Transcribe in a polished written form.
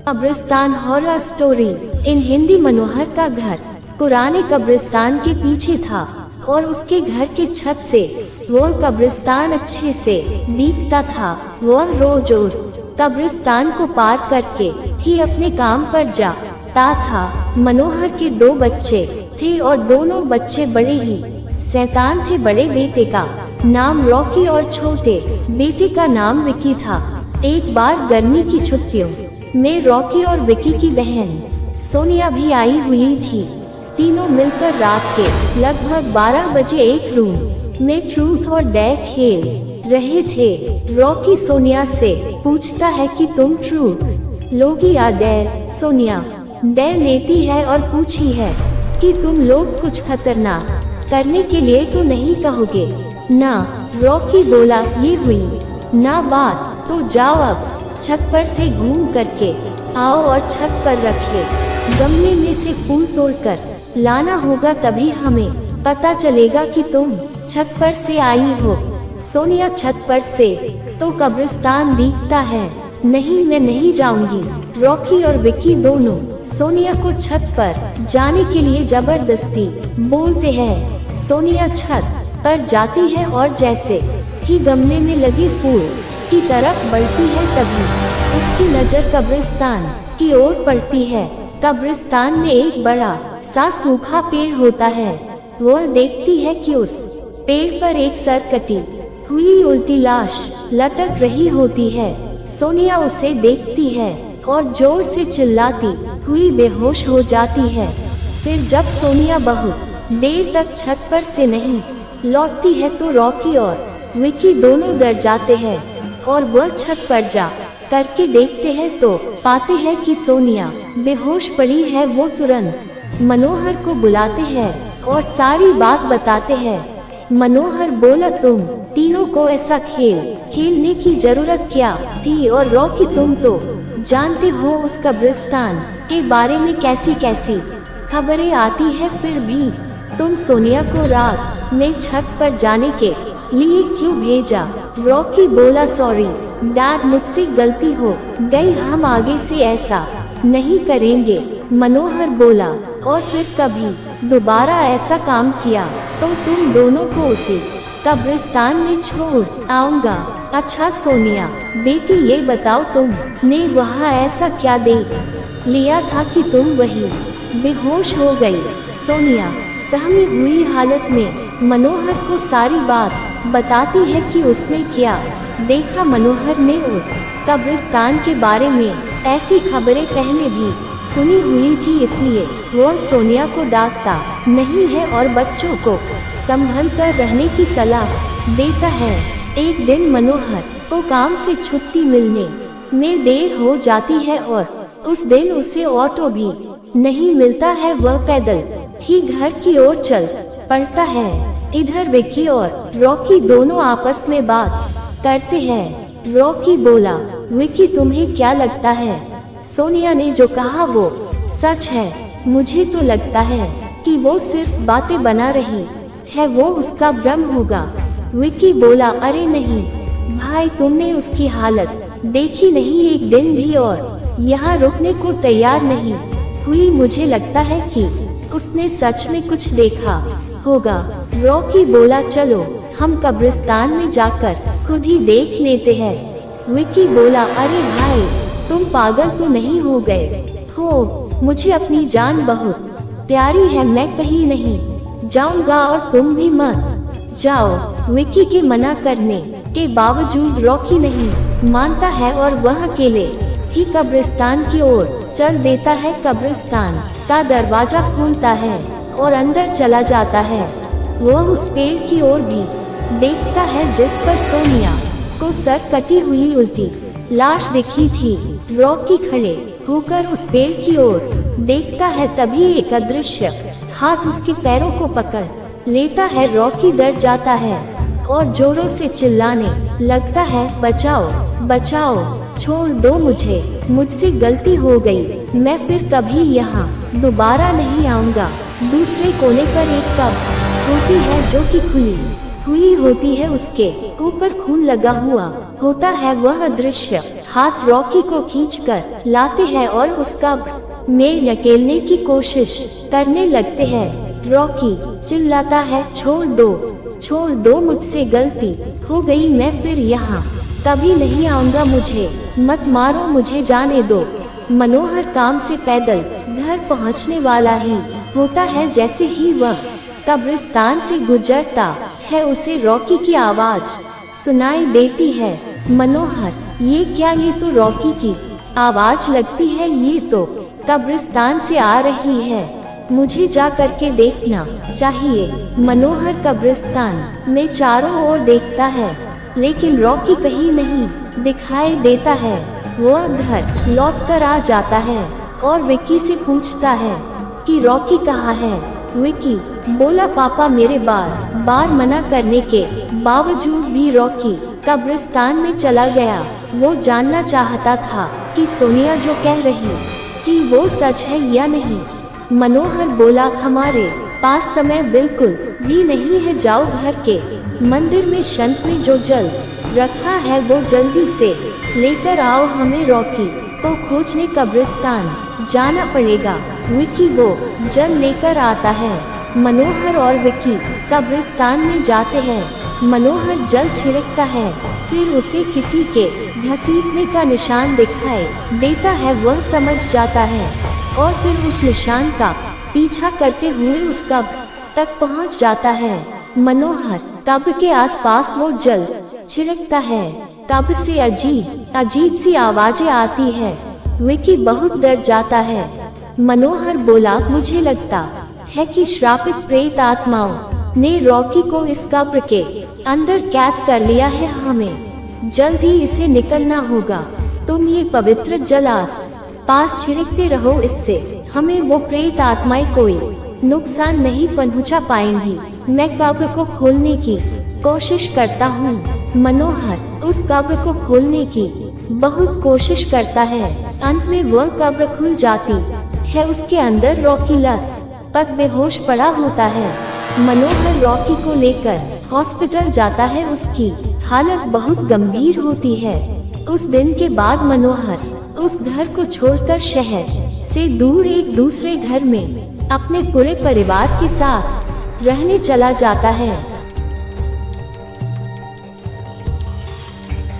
कब्रिस्तान horror story in Hindi. मनोहर का घर पुराने कब्रिस्तान के पीछे था और उसके घर की छत से वह कब्रिस्तान अच्छे से दिखता था। वह रोज उस कब्रिस्तान को पार करके ही अपने काम पर जाता था। मनोहर के 2 बच्चे थे और दोनों बच्चे बड़े ही शैतान थे। बड़े बेटे का नाम रॉकी और छोटे बेटे का नाम विकी था। एक बार गर्मी की छुट्टियों में रॉकी और विकी की बहन सोनिया भी आई हुई थी। तीनों मिलकर रात के लगभग 12 बजे एक रूम में ट्रूथ और डेयर खेल रहे थे। रॉकी सोनिया से पूछता है कि तुम ट्रूथ लोगी या डेयर। सोनिया डेयर लेती है और पूछी है कि तुम लोग कुछ खतरनाक करने के लिए तो नहीं कहोगे ना। रॉकी बोला, ये हुई ना बात तो जाओ अब छत पर से घूम करके आओ और छत पर रखे गमले में से फूल तोड़कर लाना होगा, तभी हमें पता चलेगा कि तुम छत पर से आई हो। सोनिया छत पर से तो कब्रिस्तान दिखता है। नहीं, मैं नहीं जाऊंगी। रॉकी और विकी दोनों सोनिया को छत पर जाने के लिए जबरदस्ती बोलते हैं। सोनिया छत पर जाती है और जैसे ही गमले में लगे फूल की तरफ बढ़ती है तभी उसकी नजर कब्रिस्तान की ओर पड़ती है। कब्रिस्तान में एक बड़ा सा सूखा पेड़ होता है। वह देखती है कि उस पेड़ पर एक सर कटी हुई उल्टी लाश लटक रही होती है। सोनिया उसे देखती है और जोर से चिल्लाती हुई बेहोश हो जाती है। फिर जब सोनिया बहुत देर तक छत पर से नहीं लौटती है तो रॉकी और विकी दोनों डर जाते हैं और वह छत पर जा करके देखते हैं तो पाते हैं कि सोनिया बेहोश पड़ी है। वो तुरंत मनोहर को बुलाते हैं और सारी बात बताते हैं। मनोहर बोला, तुम तीनों को ऐसा खेल खेलने की जरूरत क्या थी? और रॉकी, तुम तो जानते हो उस कब्रिस्तान के बारे में कैसी कैसी खबरें आती है, फिर भी तुम सोनिया को रात में छत पर जाने के लिए क्यों भेजा? रॉकी बोला, सॉरी डैड, मुझसे गलती हो गई, हम आगे से ऐसा नहीं करेंगे। मनोहर बोला, और फिर कभी दोबारा ऐसा काम किया तो तुम दोनों को उसी कब्रिस्तान में छोड़ आऊंगा। अच्छा सोनिया बेटी, ये बताओ तुमने वहाँ ऐसा क्या देख लिया था कि तुम वही बेहोश हो गई? सोनिया सहमी हुई हालत में मनोहर को सारी बात बताती है कि उसने क्या देखा। मनोहर ने उस कब्रिस्तान के बारे में ऐसी खबरें पहले भी सुनी हुई थी, इसलिए वह सोनिया को डांटता नहीं है और बच्चों को संभल कर रहने की सलाह देता है। एक दिन मनोहर को काम से छुट्टी मिलने में देर हो जाती है और उस दिन उसे ऑटो भी नहीं मिलता है। वह पैदल ही घर की ओर चल पड़ता है। इधर विकी और रॉकी दोनों आपस में बात करते हैं। रॉकी बोला, विकी, तुम्हें क्या लगता है सोनिया ने जो कहा वो सच है? मुझे तो लगता है कि वो सिर्फ बातें बना रही है, वो उसका भ्रम होगा। विकी बोला, अरे नहीं भाई, तुमने उसकी हालत देखी नहीं, एक दिन भी और यहाँ रुकने को तैयार नहीं हुई। मुझे लगता है कि उसने सच में कुछ देखा होगा। रॉकी बोला, चलो हम कब्रिस्तान में जाकर खुद ही देख लेते हैं। विकी बोला, अरे भाई, तुम पागल तो नहीं हो गए हो? मुझे अपनी जान बहुत प्यारी है, मैं कहीं नहीं जाऊंगा और तुम भी मत जाओ। विकी के मना करने के बावजूद रॉकी नहीं मानता है और वह अकेले ही कब्रिस्तान की ओर चल देता है। कब्रिस्तान का दरवाजा खुलता है और अंदर चला जाता है। वह उस पेड़ की ओर भी देखता है जिस पर सोनिया को सर कटी हुई उल्टी लाश दिखी थी। रॉकी खड़े होकर उस पेड़ की ओर देखता है, तभी एक अदृश्य हाथ उसके पैरों को पकड़ लेता है। रॉकी डर जाता है और जोरों से चिल्लाने लगता है, बचाओ बचाओ, छोड़ दो मुझे, मुझसे गलती हो गई, मैं फिर कभी यहाँ दोबारा नहीं आऊँगा। दूसरे कोने पर एक कप होती है जो कि खुली हुई होती है, उसके ऊपर खून लगा हुआ होता है। वह दृश्य हाथ रॉकी को खींचकर लाते हैं और उसका में धकेलने की कोशिश करने लगते हैं। रॉकी चिल्लाता है, छोड़ दो, मुझसे गलती हो गई, मैं फिर यहाँ कभी नहीं आऊंगा, मुझे मत मारो, मुझे जाने दो। मनोहर काम से पैदल घर पहुँचने वाला ही होता है। जैसे ही वह कब्रिस्तान से गुजरता है, उसे रॉकी की आवाज सुनाई देती है। मनोहर, ये क्या? ये तो रॉकी की आवाज लगती है, ये तो कब्रिस्तान से आ रही है, मुझे जा करके देखना चाहिए। मनोहर कब्रिस्तान में चारों ओर देखता है, लेकिन रॉकी कहीं नहीं दिखाई देता है। वह घर लौट कर आ जाता है और विक्की से पूछता है कि रॉकी कहाँ है। विक्की बोला, पापा मेरे बार मना करने के बावजूद भी रॉकी कब्रिस्तान में चला गया। वो जानना चाहता था कि सोनिया जो कह रही कि वो सच है या नहीं। मनोहर बोला, हमारे पास समय बिल्कुल भी नहीं है, जाओ घर के मंदिर में शंख में जो जल रखा है वो जल्दी से लेकर आओ, हमें रॉकी को खोजने कब्रिस्तान जाना पड़ेगा। विक्की वो जल लेकर आता है। मनोहर और विक्की कब्रिस्तान में जाते हैं। मनोहर जल छिड़कता है, फिर उसे किसी के घसीटने का निशान दिखाई देता है। वह समझ जाता है और फिर उस निशान का पीछा करते हुए उस कब्र तक पहुंच जाता है। मनोहर कब्र के आसपास वो जल छिड़कता है। कब्र से अजीब सी आवाजें आती है। विक्की बहुत डर जाता है। मनोहर बोला, मुझे लगता है कि श्रापित प्रेत आत्माओं ने रॉकी को इस कब्र के अंदर कैद कर लिया है, हमें जल्द ही इसे निकलना होगा। तुम ये पवित्र जल आस पास छिड़कते रहो, इससे हमें वो प्रेत आत्माएं कोई नुकसान नहीं पहुंचा पाएंगी। मैं कब्र को खोलने की कोशिश करता हूँ। मनोहर उस कब्र को खोलने की बहुत कोशिश करता है। अंत में वह कब्र खुल जाती है। उसके अंदर रॉकी लत बेहोश पड़ा होता है। मनोहर रॉकी को लेकर हॉस्पिटल जाता है। उसकी हालत बहुत गंभीर होती है। उस दिन के बाद मनोहर उस घर को छोड़कर शहर से दूर एक दूसरे घर में अपने पूरे परिवार के साथ रहने चला जाता है।